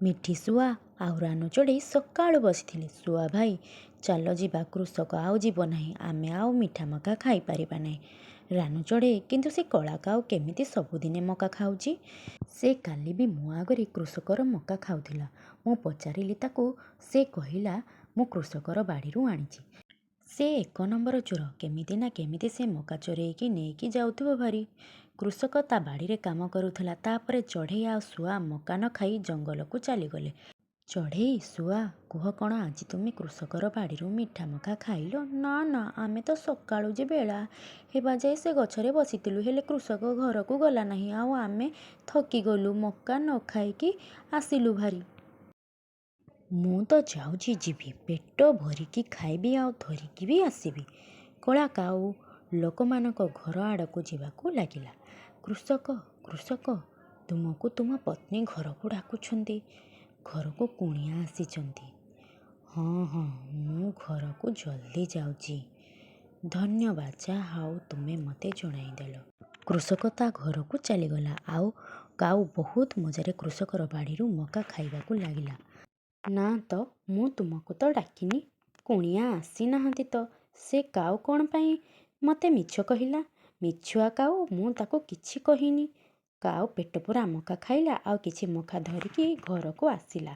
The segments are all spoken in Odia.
ମିଠି ଶୁଆ ଆଉ ରାନୁ ଚଢ଼େଇ ସକାଳୁ ବସିଥିଲେ। ଶୁଆ ଭାଇ, ଚାଲ ଯିବା, କୃଷକ ଆଉ ଯିବ ନାହିଁ, ଆମେ ଆଉ ମିଠା ମକା ଖାଇପାରିବା ନାହିଁ। ରାନୁ ଚଢ଼େଇ, କିନ୍ତୁ ସେ କଳା କାଉ କେମିତି ସବୁଦିନେ ମକା ଖାଉଛି? ସେ କାଲି ବି ମୋ ଆଗରେ କୃଷକର ମକା ଖାଉଥିଲା। ମୁଁ ପଚାରିଲି ତାକୁ, ସେ କହିଲା ମୁଁ କୃଷକର ବାଡ଼ିରୁ ଆଣିଛି। ସେ ଏକ ନମ୍ବର ଚୋର, କେମିତି ନା କେମିତି ସେ ମକା ଚୋରେଇକି ନେଇକି ଯାଉଥିବ ଭାରି। କୃଷକ ତା ବାଡ଼ିରେ କାମ କରୁଥିଲା। ତାପରେ ଚଢ଼େଇ ଆଉ ଶୁଆ ମକା ନ ଖାଇ ଜଙ୍ଗଲକୁ ଚାଲିଗଲେ। ଚଢ଼େଇ, ଶୁଆ, କୁହ କ'ଣ ଆଜି ତୁମେ କୃଷକର ବାଡ଼ିରୁ ମିଠା ମକା ଖାଇଲ? ନା ନା, ଆମେ ତ ସକାଳୁ ଯେ ବେଳା ହେବା ଯାଏ ସେ ଗଛରେ ବସିଥିଲୁ, ହେଲେ କୃଷକ ଘରକୁ ଗଲା ନାହିଁ, ଆଉ ଆମେ ଥକିଗଲୁ, ମକା ନ ଖାଇକି ଆସିଲୁ ଭାରି। ମୁଁ ତ ଯାଉଛି, ଯିବି, ପେଟ ଭରିକି ଖାଇବି ଆଉ ଧରିକି ବି ଆସିବି। କଳା କାଉ ଲୋକମାନଙ୍କ ଘର ଆଡ଼କୁ ଯିବାକୁ ଲାଗିଲା। କୃଷକ, କୃଷକ, ତୁମକୁ ତୁମ ପତ୍ନୀ ଘରକୁ ଡାକୁଛନ୍ତି। ଘରକୁ କୁଣିଆ ଆସିଛନ୍ତି। ହଁ ହଁ, ମୁଁ ଘରକୁ ଜଲ୍ଦି ଯାଉଛି। ଧନ୍ୟବାଦ, ଯାହା ହଉ ତୁମେ ମୋତେ ଜଣାଇଦେଲ। କୃଷକ ତା ଘରକୁ ଚାଲିଗଲା। ଆଉ କାଉ ବହୁତ ମଜାରେ କୃଷକର ବାଡ଼ିରୁ ମକା ଖାଇବାକୁ ଲାଗିଲା। ନା ତ, ମୁଁ ତୁମକୁ ତ ଡାକିନି, କୁଣିଆ ଆସିନାହାନ୍ତି ତ। ସେ କାଉ କ'ଣ ପାଇଁ ମୋତେ ମିଛ କହିଲା? ମିଛୁଆ କାଉ, ମୁଁ ତାକୁ କିଛି କହିନି। କାଉ ପେଟ ପୂରା ମକା ଖାଇଲା ଆଉ କିଛି ମକା ଧରିକି ଘରକୁ ଆସିଲା।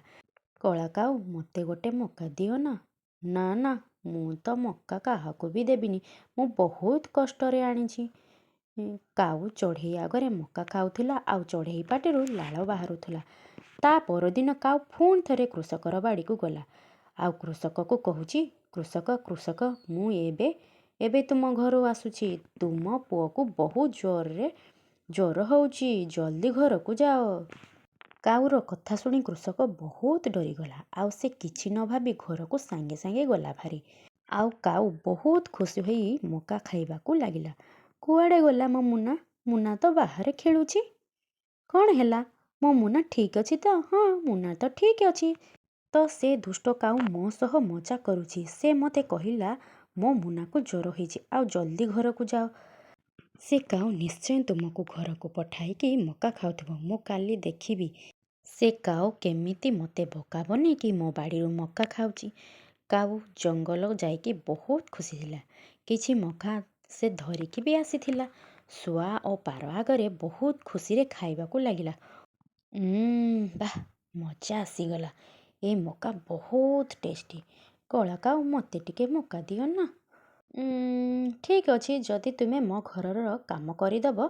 କଳା କାଉ, ମୋତେ ଗୋଟେ ମକା ଦିଅ ନା। ନା ନା, ମୁଁ ତ ମକା କାହାକୁ ବି ଦେବିନି, ମୁଁ ବହୁତ କଷ୍ଟରେ ଆଣିଛି। କାଉ ଚଢ଼େଇ ଆଗରେ ମକା ଖାଉଥିଲା ଆଉ ଚଢ଼େଇ ପାଟିରୁ ଲାଳ ବାହାରୁଥିଲା। ତା ପରଦିନ କାଉ ପୁଣି ଥରେ କୃଷକର ବାଡ଼ିକୁ ଗଲା। ଆଉ କୃଷକକୁ କହୁଛି, କୃଷକ, କୃଷକ, ମୁଁ ଏବେ ତୁମ ଘରୁ ଆସୁଛି। ତୁମ ପୁଅକୁ ବହୁତ ଜ୍ୱର ହେଉଛି, ଜଲ୍ଦି ଘରକୁ ଯାଅ। କାଉର କଥା ଶୁଣି କୃଷକ ବହୁତ ଡରିଗଲା। ଆଉ ସେ କିଛି ନ ଭାବି ଘରକୁ ସାଙ୍ଗେ ସାଙ୍ଗେ ଗଲା ଭାରି। ଆଉ କାଉ ବହୁତ ଖୁସି ହୋଇ ମକା ଖାଇବାକୁ ଲାଗିଲା। କୁଆଡ଼େ ଗଲା ମୋ ମୁନା? ମୁନା ତ ବାହାରେ ଖେଳୁଛି। କ'ଣ ହେଲା? ମୋ ମୁନା ଠିକ୍ ଅଛି ତ? ହଁ, ମୁନା ତ ଠିକ୍ ଅଛି। ତ ସେ ଦୁଷ୍ଟ କାଉ ମୋ ସହ ମଜା କରୁଛି। ସେ ମୋତେ କହିଲା ମୋ ମୁନାକୁ ଜ୍ୱର ହେଇଛି ଆଉ ଜଲ୍ଦି ଘରକୁ ଯାଅ। ସେ କାଉ ନିଶ୍ଚୟ ତୁମକୁ ଘରକୁ ପଠାଇକି ମକା ଖାଉଥିବ। ମୁଁ କାଲି ଦେଖିବି ସେ କାଉ କେମିତି ମୋତେ ବୋକା ବନେଇକି ମୋ ବାଡ଼ିରୁ ମକା ଖାଉଛି। କାଉ ଜଙ୍ଗଲ ଯାଇକି ବହୁତ ଖୁସି ଥିଲା। କିଛି ମକା ସେ ଧରିକି ବି ଆସିଥିଲା। ଶୁଆ ଓ ପାର ଆଗରେ ବହୁତ ଖୁସିରେ ଖାଇବାକୁ ଲାଗିଲା। ବାଃ, ମଜା ଆସିଗଲା। ଏ ମକା ବହୁତ ଟେଷ୍ଟି। କଳା କାଉ, ମୋତେ ଟିକେ ମକା ଦିଅ ନା। ଠିକ୍ ଅଛି, ଯଦି ତୁମେ ମୋ ଘରର କାମ କରିଦେବ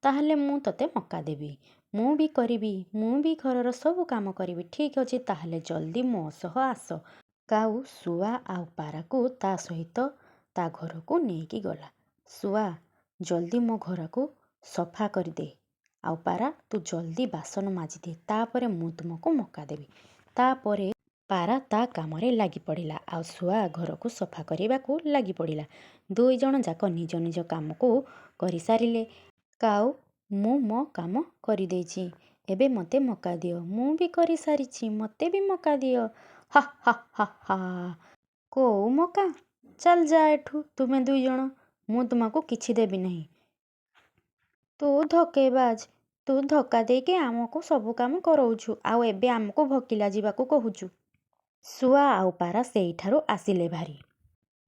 ତାହେଲେ ମୁଁ ତୋତେ ମକା ଦେବି। ମୁଁ ବି କରିବି, ମୁଁ ବି ଘରର ସବୁ କାମ କରିବି। ଠିକ୍ ଅଛି, ତାହେଲେ ଜଲ୍ଦି ମୋ ସହ ଆସ। କାଉ ଶୁଆ ଆଉ ପାରାକୁ ତା ସହିତ ତା ଘରକୁ ନେଇକି ଗଲା। ଶୁଆ, ଜଲ୍ଦି ମୋ ଘରକୁ ସଫା କରିଦେ। ଆଉ ପାରା, ତୁ ଜଲ୍ଦି ବାସନ ମାଜିଦେ, ତାପରେ ମୁଁ ତୁମକୁ ମକା ଦେବି। ତାପରେ ପାରା ତା କାମରେ ଲାଗି ପଡ଼ିଲା ଆଉ ଶୁଆ ଘରକୁ ସଫା କରିବାକୁ ଲାଗି ପଡ଼ିଲା। ଦୁଇ ଜଣ ଯାକ ନିଜ ନିଜ କାମକୁ କରିସାରିଲେ। କାଉ, ମୁଁ ମୋ କାମ କରିଦେଇଛି, ଏବେ ମୋତେ ମକା ଦିଅ। ମୁଁ ବି କରିସାରିଛି, ମୋତେ ବି ମକା ଦିଅ। ହା ହା ହା ହା। କୋଉ ମକା? ଚାଲ ଯା ଏଠୁ, ତୁମେ ଦୁଇ ଜଣ। ମୁଁ ତୁମକୁ କିଛି ଦେବି ନାହିଁ। ତୁ ଧକେଇବାଜ, ତୁ ଧକ୍କା ଦେଇକି ଆମକୁ ସବୁ କାମ କରଉଛୁ, ଆଉ ଏବେ ଆମକୁ ଭକିଲା ଯିବାକୁ କହୁଛୁ। ଶୁଆ ଆଉ ପାରା ସେଇଠାରୁ ଆସିଲେ ଭାରି।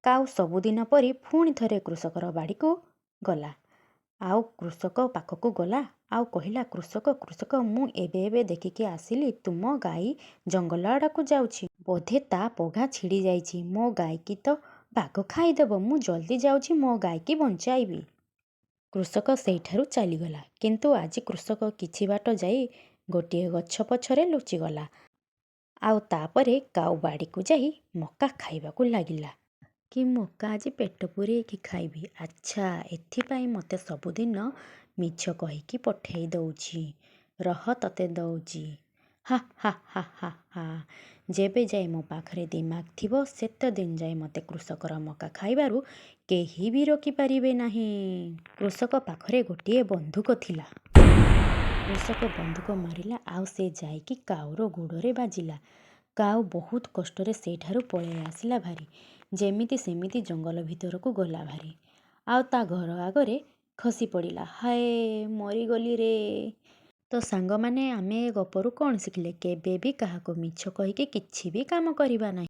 କାଉ ସବୁଦିନ ପରି ପୁଣି ଥରେ କୃଷକର ବାଡ଼ିକୁ ଗଲା। ଆଉ କୃଷକ ପାଖକୁ ଗଲା ଆଉ କହିଲା, କୃଷକ, କୃଷକ, ମୁଁ ଏବେ ଦେଖିକି ଆସିଲି ତୁମ ଗାଈ ଜଙ୍ଗଲ ଆଡ଼କୁ ଯାଉଛି। ବୋଧେ ତା ପଘା ଛିଡ଼ି ଯାଇଛି। ମୋ ଗାଈକି ତ ବାଘ ଖାଇଦେବ। ମୁଁ ଜଲ୍ଦି ଯାଉଛି ମୋ ଗାଈକି ବଞ୍ଚାଇବି। କୃଷକ ସେଇଠାରୁ ଚାଲିଗଲା। କିନ୍ତୁ ଆଜି କୃଷକ କିଛି ବାଟ ଯାଇ ଗୋଟିଏ ଗଛ ପଛରେ ଲୁଚିଗଲା। ଆଉ ତାପରେ କାଉ ବାଡ଼ିକୁ ଯାଇ ମକା ଖାଇବାକୁ ଲାଗିଲା। କି ମକା ଆଜି ପେଟ ପୂରେଇକି ଖାଇବି। ଆଚ୍ଛା, ଏଥିପାଇଁ ମୋତେ ସବୁଦିନ ମିଛ କହିକି ପଠେଇ ଦେଉଛି। ରହ, ତତେ ଦେଉଛି। ହା ହା ହା ହା ହା। ଯେବେ ଯାଏ ମୋ ପାଖରେ ଦିମାଗ ଥିବ ସେତେଦିନ ଯାଏ ମୋତେ କୃଷକର ମକା ଖାଇବାରୁ କେହି ବି ରୋକିପାରିବେ ନାହିଁ। କୃଷକ ପାଖରେ ଗୋଟିଏ ବନ୍ଧୁକ ଥିଲା। କୃଷକ ବନ୍ଧୁକ ମାରିଲା ଆଉ ସେ ଯାଇକି କାଉର ଗୋଡ଼ରେ ବାଜିଲା। କାଉ ବହୁତ କଷ୍ଟରେ ସେଇଠାରୁ ପଳେଇ ଆସିଲା ଭାରି। ଯେମିତି ସେମିତି ଜଙ୍ଗଲ ଭିତରକୁ ଗଲା ଭାରି। ଆଉ ତା ଘର ଆଗରେ ଖସି ପଡ଼ିଲା। ହାୟ, ମରିଗଲି ରେ। ତ ସାଙ୍ଗମାନେ ଆମେ ଏ ଗପରୁ କ'ଣ ଶିଖିଲେ? କେବେ ବି କାହାକୁ ମିଛ କହିକି କିଛି ବି କାମ କରିବା ନାହିଁ।